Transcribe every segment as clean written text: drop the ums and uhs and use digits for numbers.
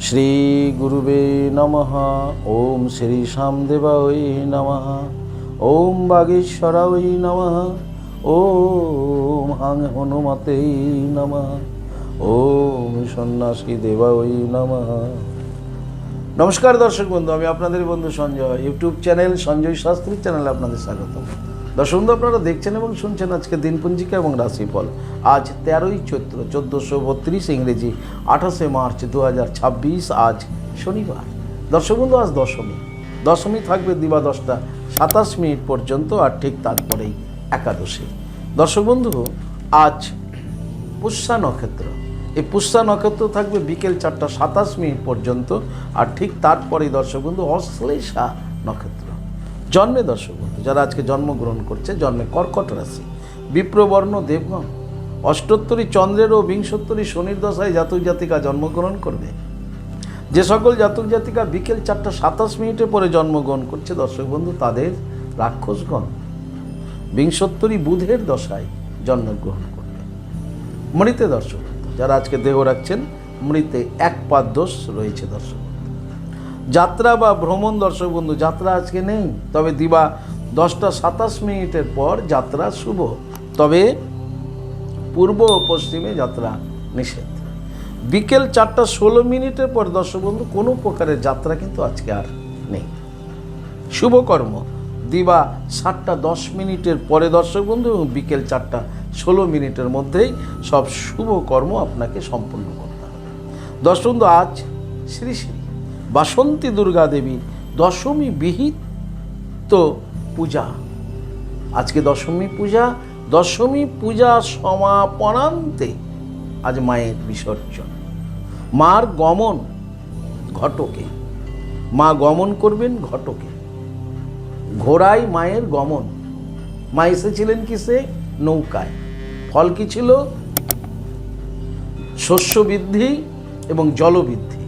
শ্রী গুরুবে নমঃ। ওম শ্রী শ্যামদেবায় নমঃ। ওম বাগীশ্বরায় নমঃ। ওম হাং হনুমতে নমঃ। ওম সন্ন্যাসী দেবায় নমঃ। নমস্কার দর্শক বন্ধু, আমি আপনাদের বন্ধু সঞ্জয়। ইউটিউব চ্যানেল সঞ্জয় শাস্ত্রী চ্যানেলে আপনাদের স্বাগত। দর্শক বন্ধু, আপনারা দেখছেন এবং শুনছেন আজকে দিনপঞ্জিকা এবং রাশিফল। আজ 13ই চৈত্র 1432, ইংরেজি 28শে মার্চ 2026। আজ শনিবার। দর্শক বন্ধু, আজ দশমী থাকবে দিবা 10টা 27 মিনিট পর্যন্ত, আর ঠিক তারপরেই একাদশী। দর্শক বন্ধু, আজ পুষ্যা নক্ষত্র। এই পুষ্যা নক্ষত্র থাকবে বিকেল 4টা 27 মিনিট পর্যন্ত, আর ঠিক তারপরেই দর্শক বন্ধু অশ্লেষা নক্ষত্র। জন্মে দর্শক বন্ধু যারা আজকে জন্মগ্রহণ করছে, জন্মে কর্কট রাশি, বিপ্রবর্ণ দেবগণ, অষ্টোত্তরী চন্দ্রের ও বিংশোত্তরী শনির দশায় জাতক জাতিকা জন্মগ্রহণ করবে। যে সকল জাতক জাতিকা বিকেল 4টা 27 মিনিটের পরে জন্মগ্রহণ করছে দর্শক বন্ধু, তাদের রাক্ষসগণ বিংশোত্তরী বুধের দশায় জন্মগ্রহণ করবে। মৃতে দর্শক যারা আজকে দেহ রাখছেন, মৃতে এক পাদ দোষ রয়েছে দর্শক। যাত্রা বা ভ্রমণ দর্শক বন্ধু, যাত্রা আজকে নেই, তবে দিবা 10টা 27 মিনিটের পর যাত্রা শুভ, তবে পূর্ব ও পশ্চিমে যাত্রা নিষেধ। বিকেল 4টা 16 মিনিটের পর দর্শক বন্ধু কোনো প্রকারের যাত্রা কিন্তু আজকে আর নেই। শুভকর্ম দিবা 7টা 10 মিনিটের পরে দর্শক বন্ধু, এবং বিকেল 4টা 16 মিনিটের মধ্যেই সব শুভ কর্ম আপনাকে সম্পন্ন করতে হবে। দর্শক বন্ধু, আজ শ্রী শ্রী বাসন্তী দুর্গা দেবী দশমী বিহিত পূজা। আজকে দশমী পূজা সমাপনান্তে আজ মায়ের বিসর্জন। মার গমন ঘটকে, মা গমন করবেন ঘটকে। ঘোড়ায় মায়ের গমন। মা এসেছিলেন কিসে? নৌকায়। ফল কি ছিল? শস্য বৃদ্ধি এবং জলবৃদ্ধি।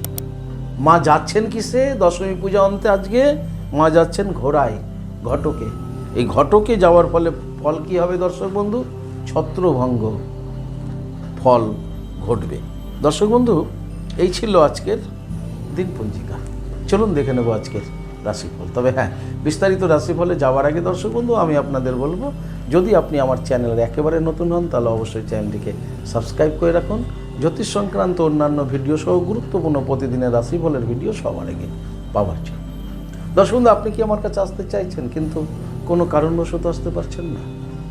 মা যাচ্ছেন কিসে? দশমী পূজা অন্তে আজকে মা যাচ্ছেন ঘোড়ায়, ঘটকে। এই ঘটকে যাওয়ার ফলে ফল কি হবে দর্শক বন্ধু? ছত্রভঙ্গ ফল ঘটবে। দর্শক বন্ধু, এই ছিল আজকের দিনপঞ্জিকা। চলুন দেখে নেব আজকের রাশিফল। তবে হ্যাঁ, বিস্তারিত রাশিফলে যাওয়ার আগে দর্শক বন্ধু আমি আপনাদের বলবো, যদি আপনি আমার চ্যানেলের একেবারে নতুন হন তাহলে অবশ্যই চ্যানেলটিকে সাবস্ক্রাইব করে রাখুন। জ্যোতিষ সংক্রান্ত অন্যান্য ভিডিও সহ গুরুত্বপূর্ণ প্রতিদিনের রাশিফলের ভিডিও সবার আগে পাওয়ার জন্য। দর্শক বন্ধু, আপনি কি আমার কাছে আসতে চাইছেন কিন্তু কোনো কারণবশত আসতে পারছেন না?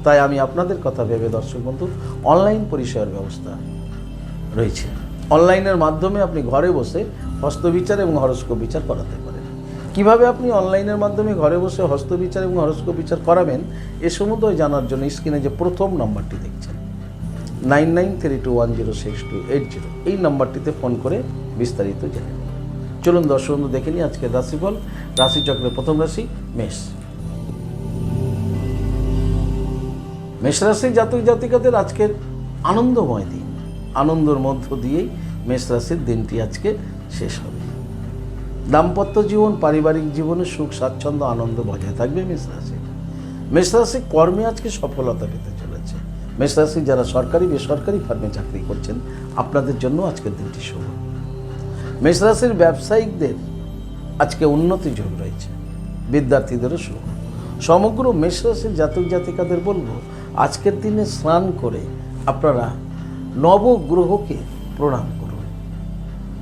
তাই আমি আপনাদের কথা ভেবে দর্শক বন্ধু অনলাইন পরিষেবার ব্যবস্থা রয়েছে। অনলাইনের মাধ্যমে আপনি ঘরে বসে হস্তবিচার এবং হরস্কোপ বিচার করাতে পারেন। কিভাবে আপনি অনলাইনের মাধ্যমে ঘরে বসে হস্তবিচার এবং হরস্কোপ বিচার করাবেন, এ সমুদয় জানার জন্য স্ক্রিনে যে প্রথম নাম্বারটি দেখছেন 9932106280, এই নাম্বারটিতে ফোন করে বিস্তারিত জেনে নিন। চলুন দর্শক বন্ধু দেখে নিই আজকের রাশিফল। রাশিচক্রের প্রথম রাশি মেষ। মেষ রাশির জাতক জাতিকাদের আজকের আনন্দময় দিন। আনন্দের মধ্য দিয়েই মেষ রাশির দিনটি আজকে শেষ হবে। দাম্পত্য জীবন, পারিবারিক জীবনে সুখ স্বাচ্ছন্দ্য আনন্দ বজায় থাকবে মেষ রাশি। মেষ রাশি কর্মে আজকে সফলতা পেতে চলেছে। মেষ রাশি যারা সরকারি বেসরকারি ফার্মে চাকরি করছেন, আপনাদের জন্য আজকের দিনটি শুভ। মেষ রাশির ব্যবসায়িকদের আজকে উন্নতি যোগ রয়েছে, বিদ্যার্থীদেরও শুভ। সমগ্র মেষ রাশির জাতক জাতিকাদের বলবো, আজকের দিনে স্নান করে আপনারা নবগ্রহকে প্রণাম করুন।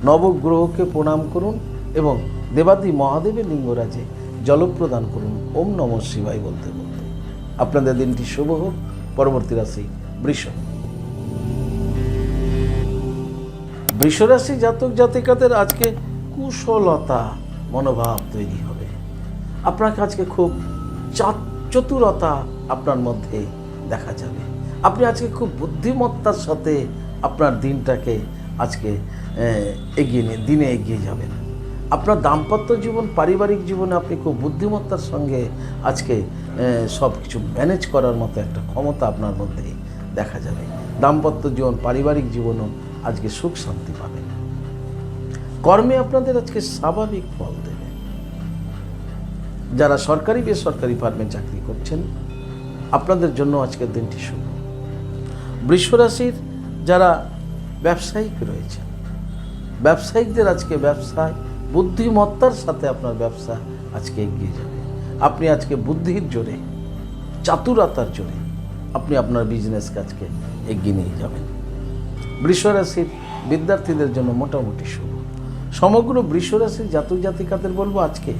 নবগ্রহকে প্রণাম করুন এবং দেবাদি মহাদেবের লিঙ্গরাজে জলপ্রদান করুন ওম নমঃ শিবায় বলতে বলতে। আপনাদের দিনটি শুভ হোক। পরবর্তী রাশি বৃষ। বৃষরাশি জাতক জাতিকাদের আজকে কুশলতা মনোভাব তৈরি হবে। আপনাকে আজকে খুব চতুরতা আপনার মধ্যে দেখা যাবে। আপনি আজকে খুব বুদ্ধিমত্তার সাথে আপনার দিনটাকে আজকে দিনে এগিয়ে যাবেন। আপনার দাম্পত্য জীবন, পারিবারিক জীবনে আপনি খুব বুদ্ধিমত্তার সঙ্গে আজকে সব কিছু ম্যানেজ করার মতো একটা ক্ষমতা আপনার মধ্যে দেখা যাবে। দাম্পত্য জীবন, পারিবারিক জীবনও আজকে সুখ শান্তি পাবে। কর্মে আপনাদের আজকে স্বাভাবিক ফল দেবে। যারা সরকারি বেসরকারি ফার্মে চাকরি করছেন, আপনাদের জন্য আজকের দিনটি শুভ। বৃষ রাশির যারা ব্যবসায়িক রয়েছেন, ব্যবসায়িকদের আজকে ব্যবসায় বুদ্ধিমত্তার সাথে আপনার ব্যবসা আজকে এগিয়ে যাবে। আপনি আজকে বুদ্ধির জোরে, চাতুরতার জোরে আপনি আপনার বিজনেসকে আজকে এগিয়ে নিয়ে যাবেন। বৃষ রাশির বিদ্যার্থীদের জন্য মোটামুটি শুভ। সমগ্র বৃষ রাশির জাতক জাতিকাদের বলবো আজকে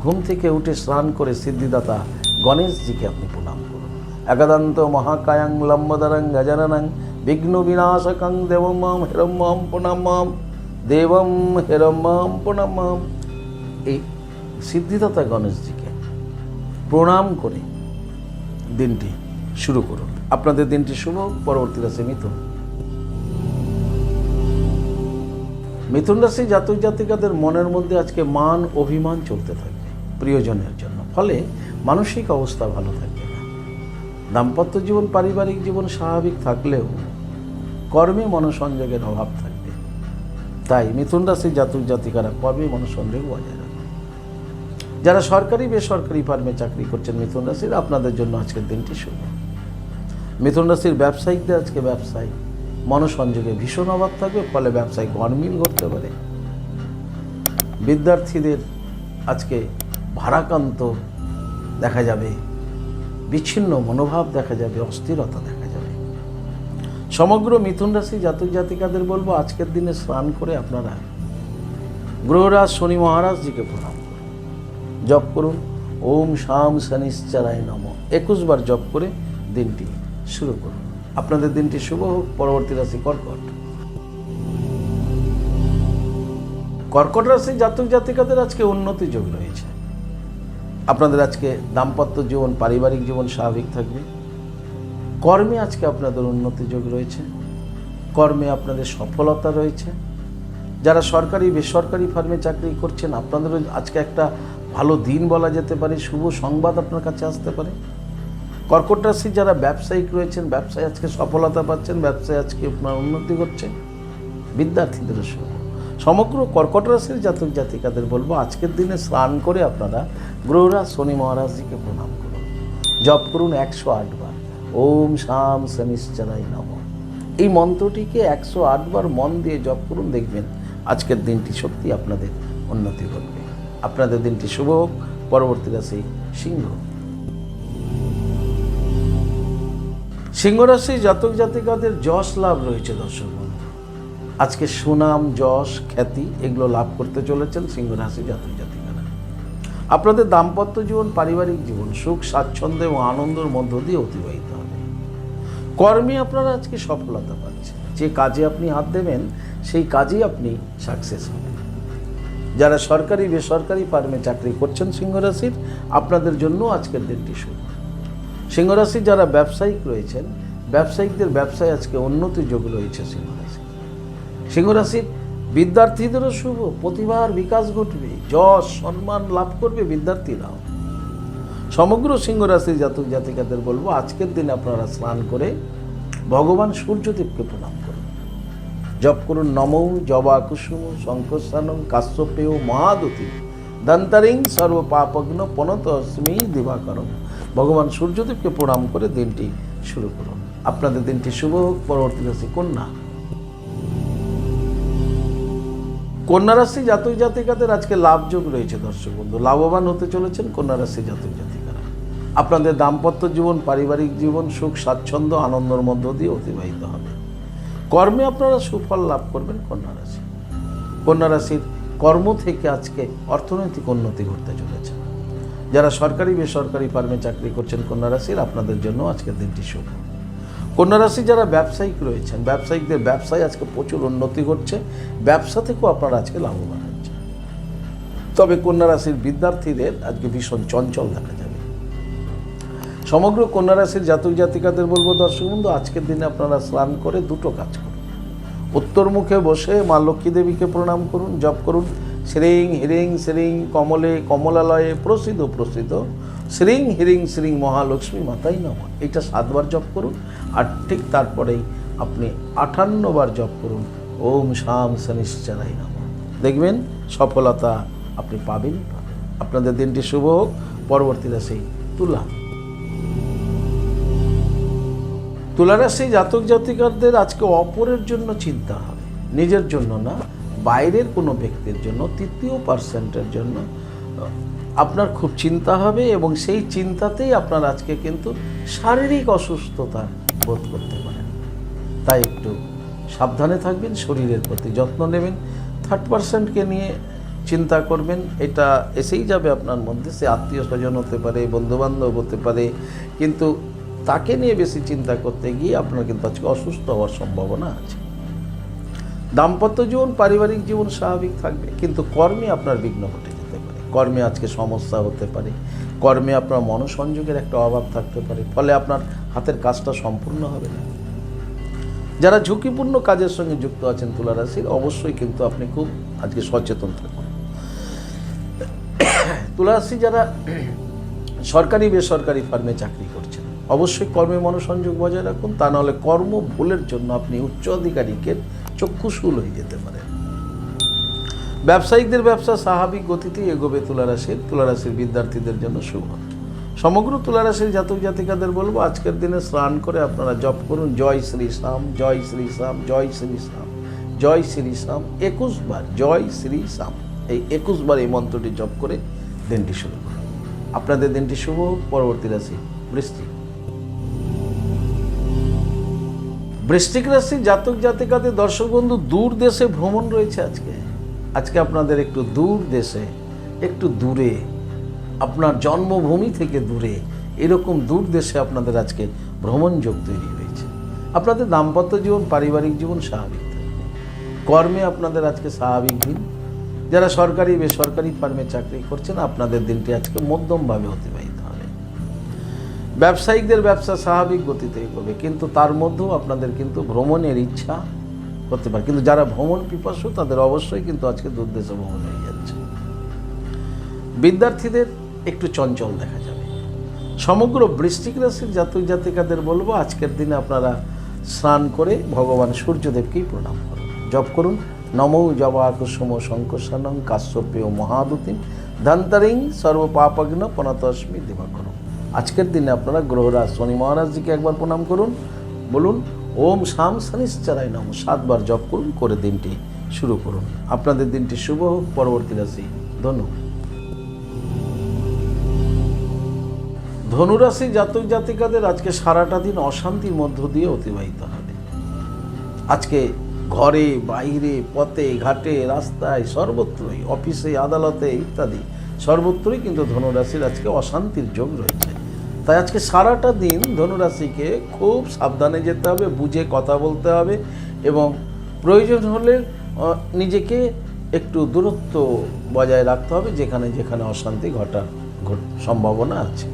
ঘুম থেকে উঠে স্নান করে সিদ্ধিদাতা গণেশজিকে আপনি প্রণাম করুন। একাদান্ত মহাকায়াং লম্বদরং গজাননং বিঘ্ন বিনাশকং দেবমাম হেরম্মাম প্রণামাম দেবম হেরম্মাম প্রণামাম। এই সিদ্ধিদাতা গণেশজিকে প্রণাম করে দিনটি শুরু করুন। আপনাদের দিনটি শুভ। পরবর্তী রাশি মিথুন। মিথুন রাশি জাতক জাতিকাদের মনের মধ্যে আজকে মান অভিমান চলতে থাকবে প্রিয়জনের জন্য, ফলে মানসিক অবস্থা ভালো থাকবে না। দাম্পত্য জীবন, পারিবারিক জীবন স্বাভাবিক থাকলেও কর্মে মনোসংযোগের অভাব থাকবে। তাই মিথুন রাশি জাতক জাতিকারা কর্মে মনোসংযোগ বজায় রাখবে। যারা সরকারি বেসরকারি ফার্মে চাকরি করছেন মিথুন রাশির, আপনাদের জন্য আজকের দিনটি শুভ। মিথুন রাশির ব্যবসায়িকদের আজকে ব্যবসায় মনোসংযোগে ভীষণ অভাব থাকবে, ফলে ব্যবসায় গরমিল ঘটতে পারে। বিদ্যার্থীদের আজকে ভারাক্রান্ত দেখা যাবে, বিচ্ছিন্ন মনোভাব দেখা যাবে, অস্থিরতা দেখা যাবে। সমগ্র মিথুন রাশি জাতক জাতিকাদের বলবো আজকের দিনে স্নান করে আপনারা গ্রহরাজ শনি মহারাজজিকে প্রণাম করুন। জপ করুন ওম শাম শনিশ্চরায় নমঃ 21 বার জপ করে দিনটি শুরু করুন। আপনাদের দিনটি শুভ হোক। পরবর্তী রাশি কর্কট। কর্কট রাশি জাতক জাতিকাদের আজকে উন্নতি যোগ রয়েছে। আপনাদের আজকে দাম্পত্য জীবন, পারিবারিক জীবন স্বাভাবিক থাকবে। কর্মে আজকে আপনাদের উন্নতি যোগ রয়েছে, কর্মে আপনাদের সফলতা রয়েছে। যারা সরকারি বেসরকারি ফার্মে চাকরি করছেন, আপনাদেরও আজকে একটা ভালো দিন বলা যেতে পারে, শুভ সংবাদ আপনার কাছে আসতে পারে। কর্কট রাশি যারা ব্যবসায়িক রয়েছেন, ব্যবসায় আজকে সফলতা পাচ্ছেন, ব্যবসায় আজকে আপনার উন্নতি ঘটছে। বিদ্যার্থীদেরও শুভ। সমগ্র কর্কট রাশির জাতক জাতিকাদের বলবো আজকের দিনে স্নান করে আপনারা গ্রহরাজ শনি মহারাজজিকে প্রণাম করুন। জপ করুন 108 বার ওম শাম শনিশ্চরায় নমঃ। এই মন্ত্রটিকে 108 বার মন দিয়ে জপ করুন, দেখবেন আজকের দিনটি সত্যি আপনাদের উন্নতি ঘটবে। আপনাদের দিনটি শুভ হোক। পরবর্তী রাশি সিংহ। সিংহ রাশি জাতক জাতিকাদের যশ লাভ রয়েছে। দর্শক বন্ধু, আজকে সুনাম, যশ, খ্যাতি এগুলো লাভ করতে চলেছেন সিংহ রাশি জাতক জাতিকারা। আপনাদের দাম্পত্য জীবন, পারিবারিক জীবন সুখ, স্বাচ্ছন্দ্য এবং আনন্দের মধ্য দিয়ে অতিবাহিত হবে। কর্মে আপনারা আজকে সফলতা পাচ্ছেন। যে কাজে আপনি হাত দেবেন সেই কাজেই আপনি সাকসেস হবেন। যারা সরকারি বেসরকারি ফার্মে চাকরি করছেন সিংহ রাশির, আপনাদের জন্য আজকের দিনটি শুভ। সিংহ রাশি যারা ব্যবসায়িক রয়েছেন, ব্যবসায়িকদের ব্যবসায় আজকে উন্নতি যোগ রয়েছে সিংহ রাশি। সিংহ রাশির বিদ্যার্থীদেরও শুভ। প্রতিভার বিকাশ ঘটবে, যশ সম্মান লাভ করবে বিদ্যার্থীরাও। সমগ্র সিংহ রাশির জাতক জাতিকাদের বলবো আজকের দিনে আপনারা স্নান করে ভগবান সূর্যদেবকে প্রণাম করুন। জপ করুন নমঃ জবা কুসুম শঙ্কস্থানং কাশ্যপেয় মহাদতি দন্তারিং সর্ব পাপগ্ন পনত অস্মি দিবাকরম। ভগবান সূর্যদেবকে প্রণাম করে দিনটি শুরু করুন। আপনাদের দিনটি শুভ হোক। পরবর্তী রাশি কন্যা। কন্যা রাশি জাতক জাতিকাদের আজকে লাভ যোগ রয়েছে। দর্শক বন্ধু, লাভবান হতে চলেছেন কন্যা রাশি জাতক জাতিকারা। আপনাদের দাম্পত্য জীবন, পারিবারিক জীবন সুখ, স্বাচ্ছন্দ্য, আনন্দের মধ্য দিয়ে অতিবাহিত হবে। কর্মে আপনারা সুফল লাভ করবেন কন্যা রাশি। কন্যা রাশির কর্ম থেকে আজকে অর্থনৈতিক উন্নতি ঘটতে চলেছে। যারা সরকারি বেসরকারি ফার্মে চাকরি করছেন কন্যা রাশির, আপনাদের জন্য আজকের দিনটি শুভ। কন্যা রাশি যারা ব্যবসায়িক রয়েছেন, ব্যবসায়িকদের ব্যবসায় আজকে প্রচুর উন্নতি ঘটছে। ব্যবসা থেকেও আপনারা আজকে লাভবান হচ্ছেন। তবে কন্যা রাশির বিদ্যার্থীদের আজকে ভীষণ চঞ্চল দেখা যাবে। সমগ্র কন্যা রাশির জাতক জাতিকাদের বলবো দর্শক বন্ধু আজকের দিনে আপনারা স্নান করে দুটো কাজ করুন। উত্তর মুখে বসে মা লক্ষ্মী দেবীকে প্রণাম করুন। জপ করুন শ্রীং হিরিং শ্রীং কমলে কমলালয়ে প্রসিদ্ধ প্রসিদ্ধ শ্রীং হিরিং শ্রীং মহালক্ষ্মী মাতাই নমঃ। এইটা 7 বার জপ করুন। আর ঠিক তারপরেই আপনি 58 বার জপ করুন ওম শাম শনিশ্চরায় নমঃ। দেখবেন সফলতা আপনি পাবেনই পাবেন। আপনাদের দিনটি শুভ হোক। পরবর্তী রাশি তুলা। তুলা রাশি জাতক জাতিকাদের আজকে অপরের জন্য চিন্তা হবে, নিজের জন্য না। বাইরের কোনো ব্যক্তির জন্য, তৃতীয় পার্সেন্টের জন্য আপনার খুব চিন্তা হবে, এবং সেই চিন্তাতেই আপনার আজকে কিন্তু শারীরিক অসুস্থতা বোধ করতে পারেন। তাই একটু সাবধানে থাকবেন, শরীরের প্রতি যত্ন নেবেন। থার্ড পার্সেন্টকে নিয়ে চিন্তা করবেন, এটা এসেই যাবে আপনার মধ্যে। সে আত্মীয় স্বজন হতে পারে, বন্ধুবান্ধব হতে পারে, কিন্তু তাকে নিয়ে বেশি চিন্তা করতে গিয়ে আপনার কিন্তু আজকে অসুস্থ হওয়ার সম্ভাবনা আছে। দাম্পত্য জীবন, পারিবারিক জীবন স্বাভাবিক থাকবে, কিন্তু কর্মে আপনার বিঘ্ন ঘটে যেতে পারে। কর্মে আজকে সমস্যা হতে পারে, কর্মে আপনার মনোসংযোগের একটা অভাব থাকতে পারে, ফলে আপনার হাতের কাজটা সম্পূর্ণ হবে না। যারা ঝুঁকিপূর্ণ কাজের সঙ্গে যুক্ত আছেন তুলা রাশির, অবশ্যই কিন্তু আপনি খুব আজকে সচেতন থাকুন। তুলা রাশি যারা সরকারি বেসরকারি ফার্মে চাকরি করছেন, অবশ্যই কর্মে মনোসংযোগ বজায় রাখুন, তা নাহলে কর্ম ভুলের জন্য আপনি উচ্চ আধিকারিকের চক্ষুশূল হয়ে যেতে পারেন। ব্যবসায়িকদের ব্যবসা স্বাভাবিক গতিতেই এগোবে তুলা রাশির বিদ্যার্থীদের জন্য শুভ। সমগ্র তুলা রাশির জাতক জাতিকাদের বলবো, আজকের দিনে স্নান করে আপনারা জপ করুন জয় শ্রী শ্যাম, জয় শ্রী শ্যাম, জয় শ্রী শ্যাম, জয় শ্রী শ্যাম 21 বার, জয় শ্রী শ্যাম, এই 21 বার এই মন্ত্রটি জপ করে দিনটি শুরু করুন। আপনাদের দিনটি শুভ হোক। পরবর্তী রাশি বৃশ্চিক। বৃশ্চিক রাশি জাতক জাতিকাদের দর্শক বন্ধু, দূর দেশে ভ্রমণ রয়েছে আজকে আপনাদের একটু দূর দেশে, একটু দূরে, আপনার জন্মভূমি থেকে দূরে, এরকম দূর দেশে আপনাদের আজকে ভ্রমণ যোগ তৈরি হয়েছে। আপনাদের দাম্পত্য জীবন, পারিবারিক জীবন স্বাভাবিক থাকবে। কর্মে আপনাদের আজকে স্বাভাবিক দিন। যারা সরকারি বেসরকারি ফার্মে চাকরি করছেন, আপনাদের দিনটি আজকে মধ্যমভাবে অতিবাহিত হবে। ব্যবসায়িকদের ব্যবসা স্বাভাবিক গতিতে এগোবে, কিন্তু তার মধ্যেও আপনাদের কিন্তু ভ্রমণের ইচ্ছা করতে পারে। কিন্তু যারা ভ্রমণ পিপাসু, তাদের অবশ্যই কিন্তু আজকে দূর দেশে ভ্রমণ হয়ে যাচ্ছে। বিদ্যার্থীদের একটু চঞ্চল দেখা যাবে। সমগ্র বৃশ্চিক রাশির জাতক জাতিকাদের বলবো, আজকের দিনে আপনারা স্নান করে ভগবান সূর্যদেবকেই প্রণাম করুন। জপ করুন নমো জবা কুসুম শঙ্কর্ষণং কাশ্যপেয় মহাদুতিম ধন্তরিং সর্বপাপগ্ন পনতস্মি দিবাকরম। আজকের দিনে আপনারা গ্রহরাজ শনি মহারাজজিকে একবার প্রণাম করুন, বলুন ওম শাম শনিশ্চরায় নমঃ 7 বার জপ করুন, করে দিনটি শুরু করুন। আপনাদের দিনটি শুভ হোক। পরবর্তী রাশি ধনু। ধনুরাশি জাতক জাতিকাদের আজকে সারাটা দিন অশান্তির মধ্য দিয়ে অতিবাহিত হবে। আজকে ঘরে, বাইরে, পথে, ঘাটে, রাস্তায়, সর্বত্রই, অফিসে, আদালতে ইত্যাদি সর্বত্রই কিন্তু ধনুরাশির আজকে অশান্তির যোগ রয়েছে। তাই আজকে সারাটা দিন ধনুরাশিকে খুব সাবধানে যেতে হবে, বুঝে কথা বলতে হবে, এবং প্রয়োজন হলে নিজেকে একটু দূরত্ব বজায় রাখতে হবে যেখানে যেখানে অশান্তি ঘটার সম্ভাবনা আছে।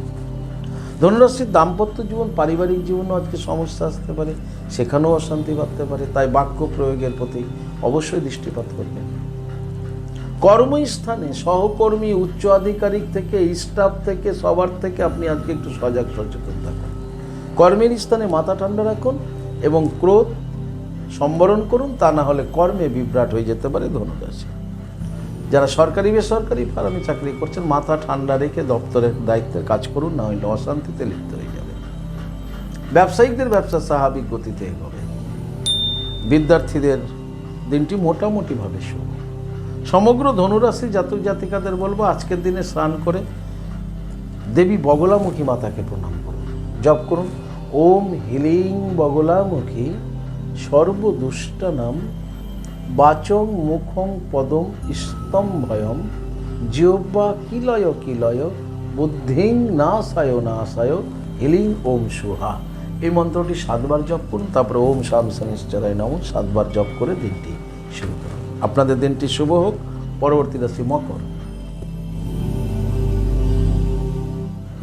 ধনুরাশির দাম্পত্য জীবন, পারিবারিক জীবনও আজকে সমস্যা আসতে পারে, সেখানেও অশান্তি বাড়তে পারে। তাই বাক্য প্রয়োগের প্রতি অবশ্যই দৃষ্টিপাত করবেন। কর্মস্থানে সহকর্মী, উচ্চ আধিকারিক থেকে, স্টাফ থেকে, সবার থেকে আপনি আজকে একটু সজাগ সচেতন থাকুন। কর্মের স্থানে মাথা ঠান্ডা রাখুন এবং ক্রোধ সম্বরণ করুন, তা না হলে কর্মে বিভ্রাট হয়ে যেতে পারে ধনুরাশি। যারা সরকারি বেসরকারি ফার্মে চাকরি করছেন, মাথা ঠান্ডা রেখে দপ্তরের দায়িত্বের কাজ করুন, না হলে অশান্তিতে লিপ্ত হয়ে যাবে। ব্যবসায়িকদের ব্যবসা স্বাভাবিক গতিতে এগোবে। বিদ্যার্থীদের দিনটি মোটামুটিভাবে শুভ। সমগ্র ধনুরাশি জাতক জাতিকাদের বলবো, আজকের দিনে স্নান করে দেবী বগলামুখী মাতাকে প্রণাম করুন। জপ করুন ওম হিলিং বগলামুখী সর্বদুষ্টানাম বাচং মুখং পদম স্তম্ভয়ম জিহ্বা কিলয় কিলয় বুদ্ধিং নাশায় নাশায় হিলিং ওম সুহা। এই মন্ত্রটি 7 বার জপ করুন, তারপরে ওম শাম শনিশ্চরায় নমঃ 7 বার জপ করে দিনটি শুরু করুন। আপনাদের দিনটি শুভ হোক। পরবর্তী রাশি মকর।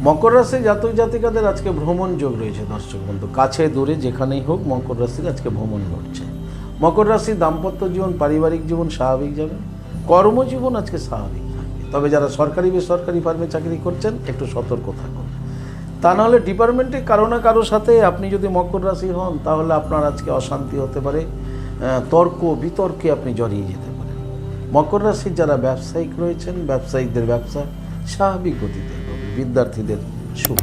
মকর রাশি জাতক জাতিকাদের আজকে ভ্রমণ যোগ রয়েছে দর্শক বন্ধু। কাছে দূরে যেখানেই হোক, মকর রাশির আজকে ভ্রমণ ঘটছে। মকর রাশির দাম্পত্য জীবন, পারিবারিক জীবন স্বাভাবিক যাবে। কর্মজীবন আজকে স্বাভাবিক থাকবে। তবে যারা সরকারি বেসরকারি ফার্মে চাকরি করছেন, একটু সতর্ক থাকুন। তা নাহলে ডিপার্টমেন্টে কারো না কারোর সাথে আপনি যদি মকর রাশি হন, তাহলে আপনার আজকে অশান্তি হতে পারে, তর্ক বিতর্কে আপনি জড়িয়ে যেতে পারেন। মকর রাশির যারা ব্যবসায়িক রয়েছেন, ব্যবসায়িকদের ব্যবসা স্বাভাবিক গতিতে হবে। বিদ্যার্থীদের শুভ।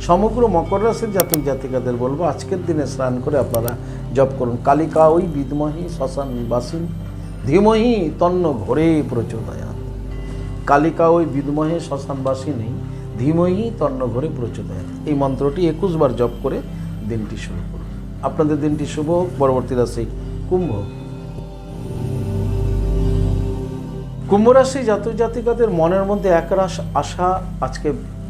সমগ্র মকর রাশির জাতক জাতিকাদের বলবো, আজকের দিনে স্নান করে আপনারা জপ করুন কালিকা ওই বিদ্মহি শ্মশান বাসিন ধীমহি তন্ন ঘোরে প্রচোদয়াৎ। কালিকা ওই বিদ্মহে শ্মশানবাসী নেই, ধীমহি তন্ন ঘোরে প্রচোদয়াৎ। এই মন্ত্রটি 21 বার জপ করে দিনটি শুরু করুন। আপনাদের দিনটি শুভ হোক। পরবর্তী রাশি কুম্ভ। কুম্ভ রাশি জাতক জাতিকাদের মনের মধ্যে একরাশ আশা আজকে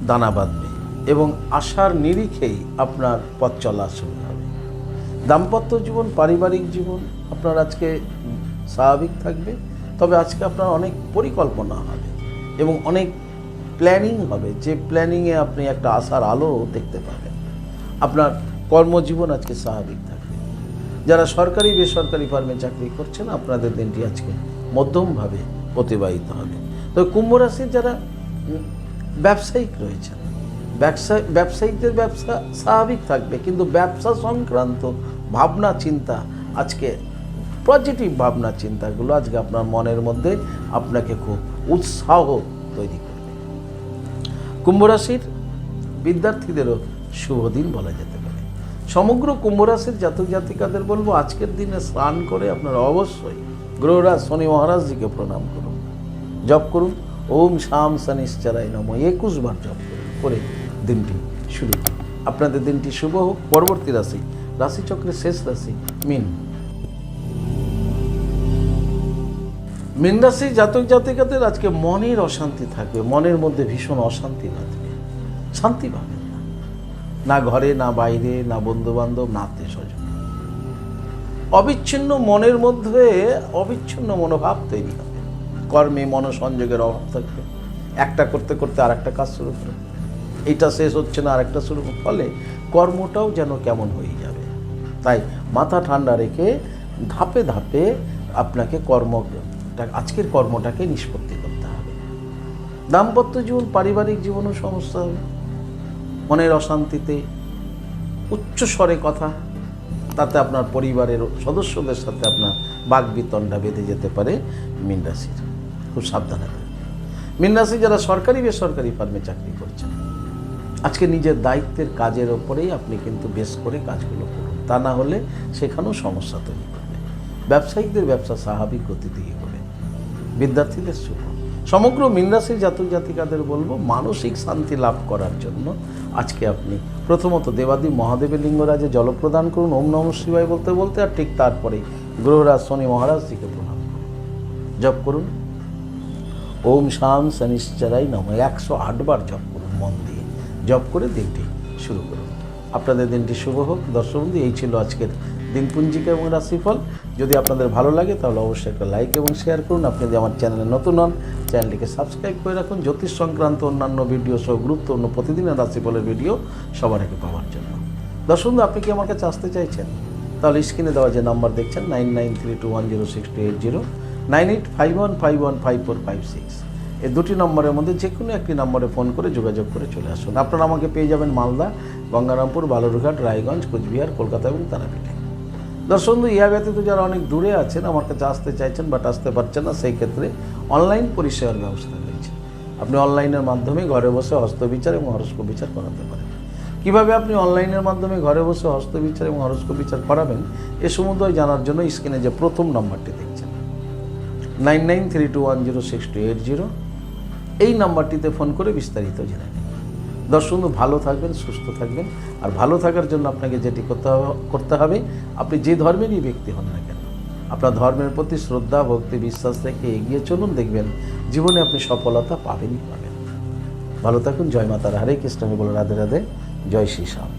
দানা বাঁধবে এবং আশার নিরিখেই আপনার পথ চলা শুরু হবে। দাম্পত্য জীবন, পারিবারিক জীবন আপনার আজকে স্বাভাবিক থাকবে, তবে আজকে আপনার অনেক পরিকল্পনা হবে এবং অনেক প্ল্যানিং হবে, যে প্ল্যানিংয়ে আপনি একটা আশার আলো দেখতে পাবেন। আপনার কর্মজীবন আজকে স্বাভাবিক থাকবে। যারা সরকারি বেসরকারি ফার্মে চাকরি করছেন, আপনাদের দিনটি আজকে মধ্যমভাবে অতিবাহিত হবে। তো কুম্ভ রাশির যারা ব্যবসায়িক রয়েছেন, ব্যবসায়িকদের ব্যবসা স্বাভাবিক থাকবে, কিন্তু ব্যবসা সংক্রান্ত ভাবনা চিন্তা আজকে পজিটিভ ভাবনা চিন্তাগুলো আজকে আপনার মনের মধ্যে আপনাকে খুব উৎসাহ তৈরি করবে। কুম্ভ রাশির বিদ্যার্থীদেরও শুভ দিন বলা যেতে পারে। সমগ্র কুম্ভ রাশির জাতক জাতিকাদের বলবো, আজকের দিনে স্নান করে আপনারা অবশ্যই গ্রহরাজ শনি মহারাজজিকে প্রণাম করুন, জপ করুন ওম শাম শনিশ্চরায় নমঃ 21 বার জপ করুন, করে দিনটি শুরু করুন। আপনাদের দিনটি শুভ হোক। পরবর্তী রাশি, রাশিচক্রের শেষ রাশি মীন। মীন রাশি জাতক জাতিকাদের আজকে মনের অশান্তি থাকবে, মনের মধ্যে ভীষণ অশান্তি বাঁধবে, শান্তি পাবেন না, না ঘরে না বাইরে, না বন্ধু বান্ধব, না আত্মীয় স্বজন। অবিচ্ছিন্ন মনের মধ্যে অবিচ্ছিন্ন মনোভাব তৈরি হবে। কর্মে মনোসংযোগের অভাব থাকবে, একটা করতে করতে আর একটা কাজ শুরু করবে, এইটা শেষ হচ্ছে না আরেকটা শুরু, ফলে কর্মটাও যেন কেমন হয়ে যাবে। তাই মাথা ঠান্ডা রেখে ধাপে ধাপে আপনাকে আজকের কর্মটাকে নিষ্পত্তি করতে হবে। দাম্পত্য জীবন, পারিবারিক জীবনও সমস্যা হবে, মনের অশান্তিতে উচ্চ স্বরে কথা, তাতে আপনার পরিবারের সদস্যদের সাথে আপনার বাকবিতণ্ডা বেঁধে যেতে পারে। মীন রাশির খুব সাবধানে থাকবে। মীন রাশি যারা সরকারি বেসরকারি ফার্মে চাকরি করছেন, আজকে নিজের দায়িত্বের কাজের ওপরেই আপনি কিন্তু বেশ করে কাজগুলো করুন, তা না হলে সেখানেও সমস্যা তৈরি করবে। ব্যবসায়িকদের ব্যবসা স্বাভাবিক গতি দিয়ে হবে। বিদ্যার্থীদের শুভ। সমগ্র মীন রাশির জাতক জাতিকাদের বলবো, মানসিক শান্তি লাভ করার জন্য আজকে আপনি প্রথমত দেবাদিদেব মহাদেবের লিঙ্গরাজে জল প্রদান করুন ওম নমঃ শিবায় বলতে বলতে, আর ঠিক তারপরেই গ্রহরাজ শনি মহারাজজিকে প্রণাম করুন, জপ করুন ওম শাম শনিশ্চরায় নমঃ 108 বার জপ করুন, মন দিয়ে জপ করে দিনটি শুরু করুন। আপনাদের দিনটি শুভ হোক। দর্শক বন্ধু, এই ছিল আজকের দিনপুঞ্জিকা এবং রাশিফল। যদি আপনাদের ভালো লাগে তাহলে অবশ্যই একটা লাইক এবং শেয়ার করুন। আপনি যদি আমার চ্যানেলে নতুন হন, চ্যানেলটিকে সাবস্ক্রাইব করে রাখুন, জ্যোতিষ সংক্রান্ত অন্যান্য ভিডিও সহ গুরুত্বপূর্ণ প্রতিদিনের রাশিফলের ভিডিও সবার আগে পাওয়ার জন্য। দর্শক বন্ধু, আপনি কি আমার কাছে আসতে চাইছেন? তাহলে স্ক্রিনে দেওয়া যে নাম্বার দেখছেন 9932106280, 9851515456, এই দুটি নম্বরের মধ্যে যে কোনো একটি নম্বরে ফোন করে যোগাযোগ করে চলে আসুন। আপনারা আমাকে পেয়ে যাবেন মালদা, গঙ্গারামপুর, বালুরঘাট, রায়গঞ্জ, কোচবিহার, কলকাতা এবং তারাপীঠে। দর্শক বন্ধু, ইহা ব্যতীত যারা অনেক দূরে আছেন, আমার কাছে আসতে চাইছেন বাট আসতে পারছেন না, সেই ক্ষেত্রে অনলাইন পরিষেবার ব্যবস্থা রয়েছে। আপনি অনলাইনের মাধ্যমে ঘরে বসে হস্তবিচার এবং হরস্কোপ বিচার করাতে পারেন। কীভাবে আপনি অনলাইনের মাধ্যমে ঘরে বসে হস্তবিচার এবং হরস্কোপ বিচার করাবেন, এ সমুদয় জানার জন্য স্ক্রিনে যে প্রথম নম্বরটি দেখছেন 9932106280, এই নাম্বারটিতে ফোন করে বিস্তারিত জেনে নিন। দর্শক বন্ধু, ভালো থাকবেন, সুস্থ থাকবেন। আর ভালো থাকার জন্য আপনাকে যেটি করতে হবে, আপনি যে ধর্মেরই ব্যক্তি হন না কেন, আপনার ধর্মের প্রতি শ্রদ্ধা, ভক্তি, বিশ্বাস রেখে এগিয়ে চলুন, দেখবেন জীবনে আপনি সফলতা পাবেনই পাবেন। ভালো থাকুন। জয় মাতার, হরে কৃষ্ণ, বলো রাধে রাধে, জয় শ্রী শ্যাম।